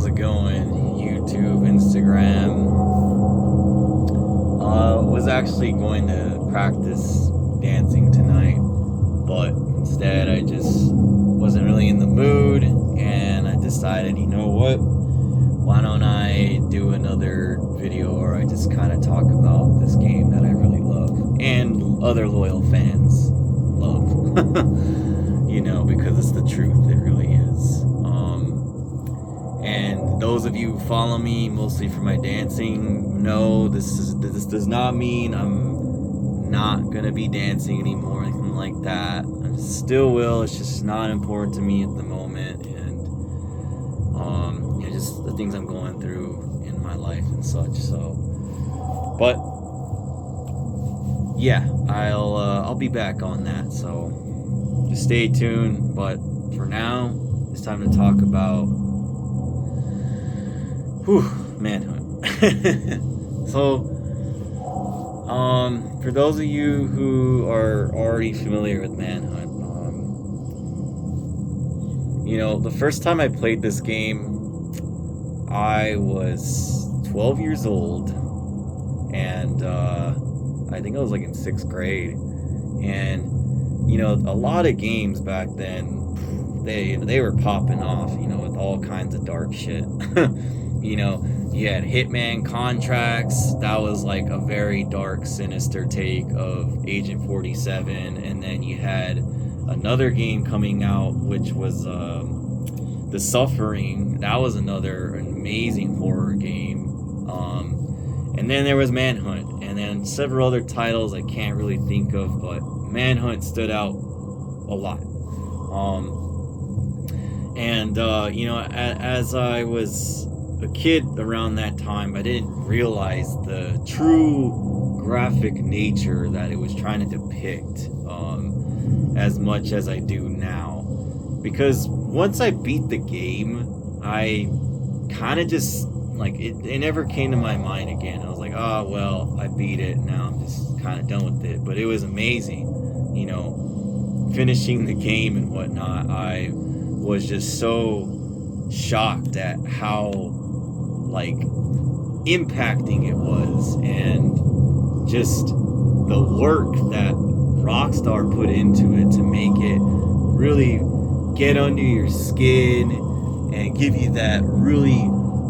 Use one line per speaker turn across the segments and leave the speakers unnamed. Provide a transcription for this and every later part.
it going? YouTube, Instagram. Was actually going to practice dancing tonight, but instead I just wasn't really in the mood, and I decided, you know what? Why don't I do another video where I just kind of talk about this game that I really love and other loyal fans love. Because it's the truth. It really is. And those of you who follow me mostly for my dancing know this does not mean I'm not gonna be dancing anymore or anything like that. I still will. It's just not important to me at the moment, and just the things I'm going through in my life and such. So, but yeah, I'll be back on that. So just stay tuned. But for now, it's time to talk about Manhunt. So, for those of you who are already familiar with Manhunt, the first time I played this game, I was 12 years old, and I think I was like in 6th grade, and a lot of games back then, they were popping off, with all kinds of dark shit. You had Hitman Contracts. That was like a very dark, sinister take of Agent 47. And then you had another game coming out, which was The Suffering. That was another amazing horror game. And then there was Manhunt. And then several other titles I can't really think of, but Manhunt stood out a lot. As I was a kid around that time, I didn't realize the true graphic nature that it was trying to depict as much as I do now. Because once I beat the game, I kind of just, it never came to my mind again. I was like, oh, well, I beat it, now I'm just kind of done with it. But it was amazing, finishing the game and whatnot. I was just so shocked at how impacting it was, and just the work that Rockstar put into it to make it really get under your skin and give you that really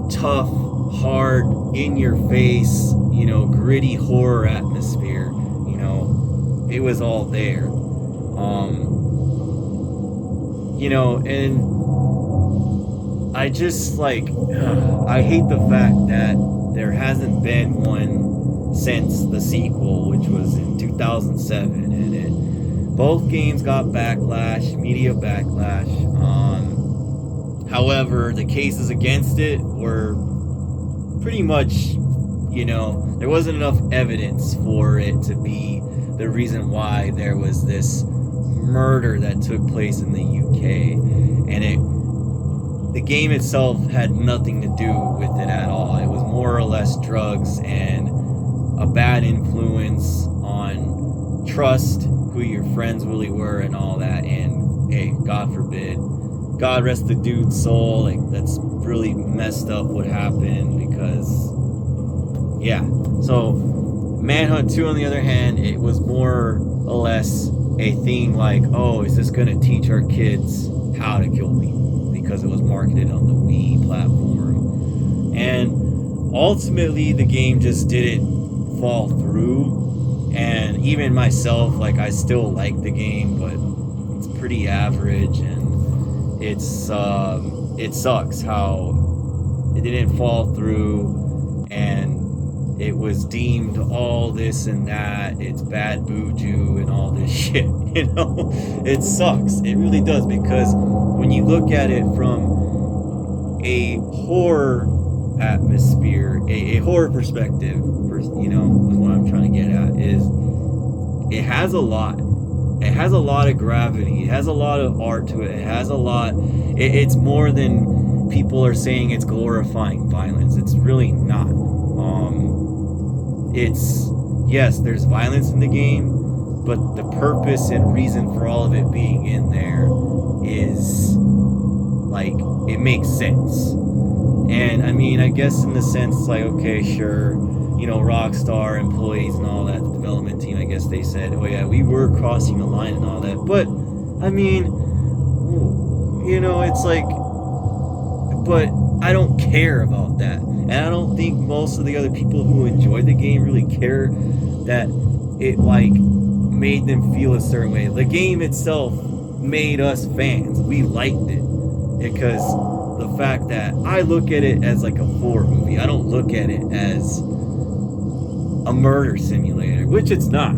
tough, hard, in your face, gritty horror atmosphere. It was all there. And I just I hate the fact that there hasn't been one since the sequel, which was in 2007, and both games got backlash, media backlash. However, the cases against it were pretty much, there wasn't enough evidence for it to be the reason why there was this murder that took place in the UK, and the game itself had nothing to do with it at all. It was more or less drugs and a bad influence on trust, who your friends really were and all that. And hey, God forbid, God rest the dude's soul, that's really messed up what happened, because yeah. So Manhunt 2, on the other hand, it was more or less a thing oh, is this gonna teach our kids how to kill people? Because it was marketed on the Wii platform. And ultimately the game just didn't fall through, and even myself, I still like the game, but it's pretty average, and it sucks how it didn't fall through, and it was deemed all this and that, it's bad buju and all this shit, It sucks. It really does, because when you look at it from a horror atmosphere, a horror perspective, is what I'm trying to get at, is it has a lot. It has a lot of gravity. It has a lot of art to it. It has a lot. It's more than people are saying it's glorifying violence. It's really not. Yes, there's violence in the game, but the purpose and reason for all of it being in there is it makes sense. And I mean, I guess in the sense, like, okay, sure, Rockstar employees and all that, the development team, I guess they said, oh yeah, we were crossing the line and all that. But I mean, it's like, but I don't care about that. And I don't think most of the other people who enjoyed the game really care that it, like, made them feel a certain way. The game itself made us fans. We liked it because the fact that I look at it as like a horror movie. I don't look at it as a murder simulator, which it's not.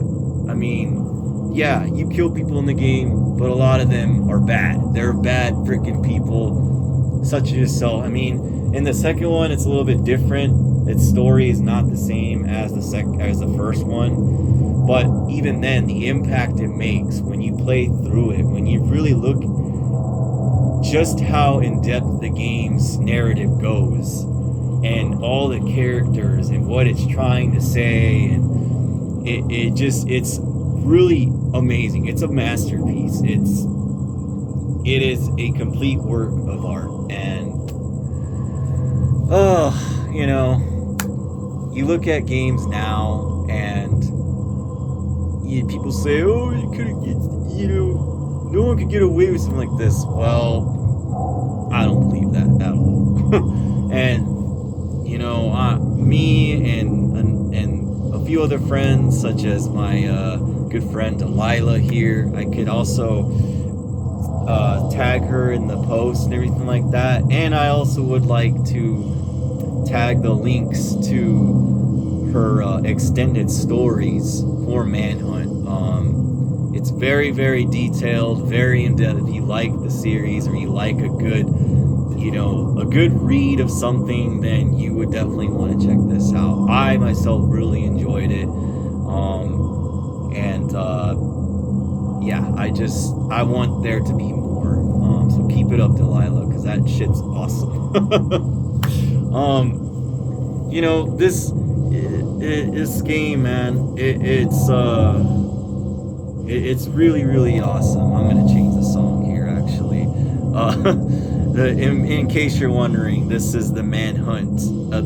I mean, yeah, you kill people in the game, but a lot of them are bad. They're bad freaking people, such as yourself. I mean, in the second one, it's a little bit different. Its story is not the same as the first one, but even then, the impact it makes when you play through it, when you really look just how in depth the game's narrative goes, and all the characters and what it's trying to say, and it's really amazing. It's a masterpiece. It is a complete work of art. And you look at games now, and people say, oh, you could, no one could get away with something like this. Well, I don't believe that at all. And me and a few other friends, such as my good friend Delilah here, I could also tag her in the post and everything like that. And I also would like to tag the links to her extended stories for Manhunt. It's very, very detailed, very in-depth. If you like the series, or you like a good read of something, then you would definitely want to check this out. I myself really enjoyed it. I want there to be more. So keep it up, Delilah, because that shit's awesome. This game, man, it's really, really awesome. I'm gonna change the song here, actually. In case you're wondering, this is the Manhunt,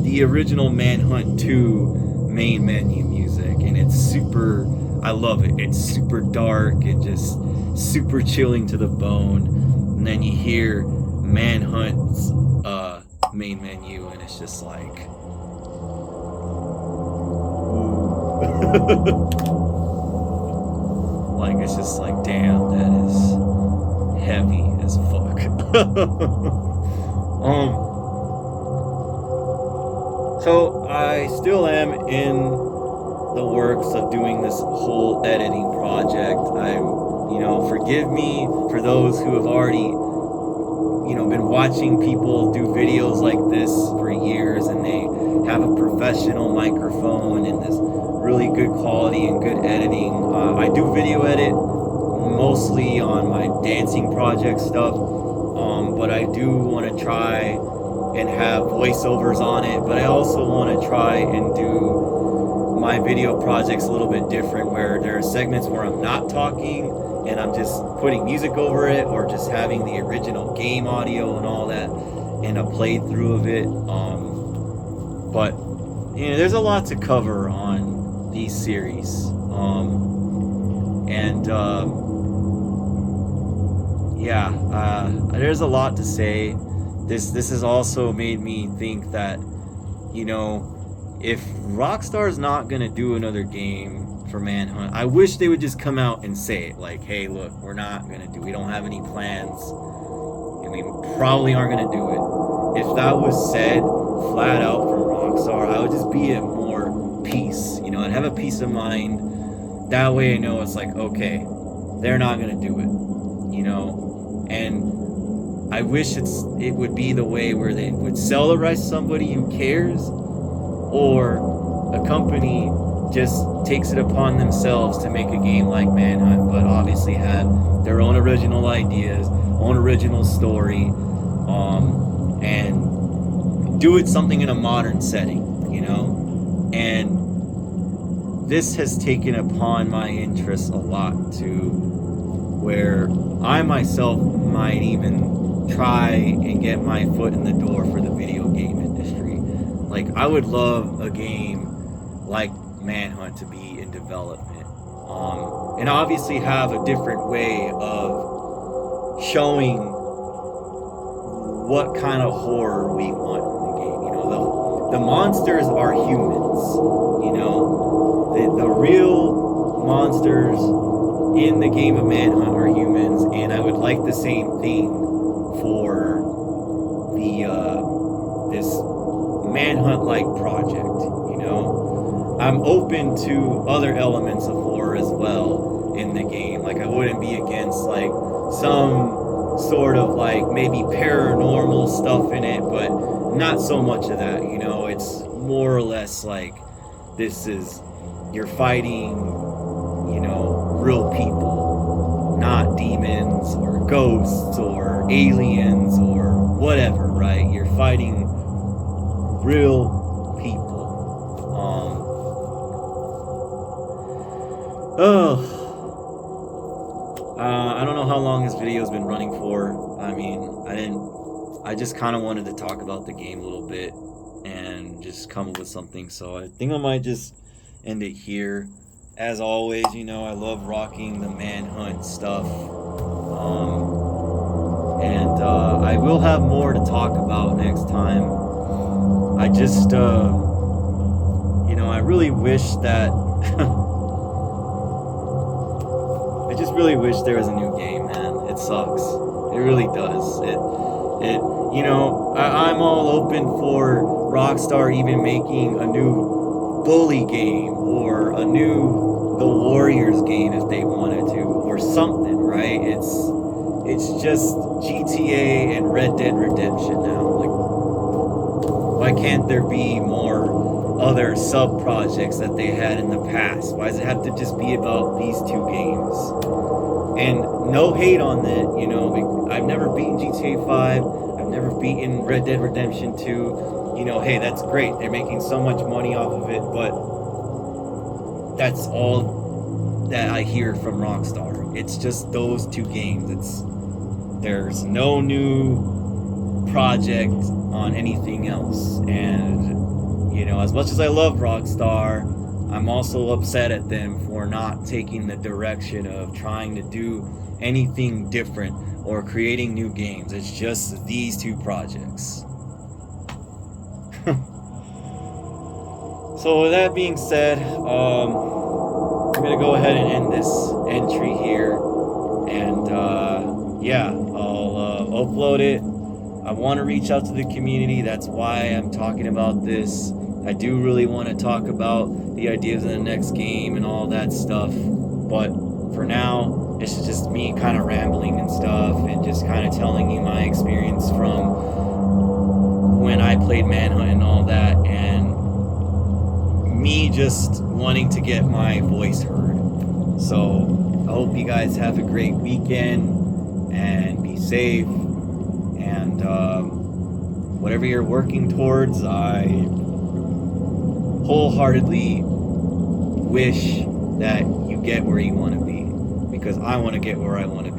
the original Manhunt 2 main menu music, and it's super. I love it. It's super dark and just super chilling to the bone. And then you hear Manhunt's main menu, and it's just like, like, it's just like, damn, that is heavy as fuck. So I still am in the works of doing this whole editing project. Forgive me for those who have already, been watching people do videos like this for years, and they have a professional microphone and this really good quality and good editing. I do video edit mostly on my dancing project stuff, but I do want to try and have voiceovers on it, but I also want to try and do my video projects a little bit different, where there are segments where I'm not talking and I'm just putting music over it, or just having the original game audio and all that, and a playthrough of it. But there's a lot to cover on these series, there's a lot to say. This has also made me think that, if Rockstar's not gonna do another game for Manhunt, I wish they would just come out and say it, like, hey, look, we don't have any plans, and we probably aren't gonna do it. If that was said flat out from Rockstar, I would just be at more peace, I'd have a peace of mind. That way I know it's like, okay, they're not gonna do it, and I wish it would be the way where they would sell the rights to somebody who cares, or a company just takes it upon themselves to make a game like Manhunt, but obviously have their own original ideas, own original story, and do it something in a modern setting, And this has taken upon my interest a lot, to where I myself might even try and get my foot in the door for the video game industry. Like, I would love a game like Manhunt to be in development, and obviously have a different way of showing what kind of horror we want in the game. You know, the monsters are humans. You know, the real monsters in the game of Manhunt are humans, and I would like the same thing for this Manhunt-like project. You know, I'm open to other elements of horror as well in the game. Like, I wouldn't be against like some sort of like maybe paranormal stuff in it, but not so much of that. You know, it's more or less like you're fighting, you know, real people, not demons or ghosts or aliens or whatever, right? You're fighting real people. I don't know how long this video's been running for. I mean, I just kind of wanted to talk about the game a little bit and just come up with something, so I think I might just end it here. As always, you know, I love rocking the Manhunt stuff, and I will have more to talk about next time. I just, you know, I really wish that I just really wish there was a new game, man. It sucks. It really does. You know, I'm all open for Rockstar even making a new Bully game or a new The Warriors game if they wanted to, or something, right? It's just GTA and Red Dead Redemption now. Like, why can't there be more other sub projects that they had in the past? Why does it have to just be about these two games? And no hate on that, you know. I've never beaten GTA 5. I've never beaten Red Dead Redemption 2. You know, hey, that's great. They're making so much money off of it, but that's all that I hear from Rockstar. It's just those two games. There's no new project on anything else. And, you know, as much as I love Rockstar, I'm also upset at them for not taking the direction of trying to do anything different or creating new games. It's just these two projects. So with that being said, I'm gonna go ahead and end this entry here, and yeah, I'll upload it. I want to reach out to the community. That's why I'm talking about this. I do really want to talk about the ideas of the next game and all that stuff, but for now, it's just me kind of rambling and stuff, and just kind of telling you my experience from when I played Manhunt and all that, and me just wanting to get my voice heard. So I hope you guys have a great weekend and be safe, and whatever you're working towards, I wholeheartedly wish that you get where you want to be, because I want to get where I want to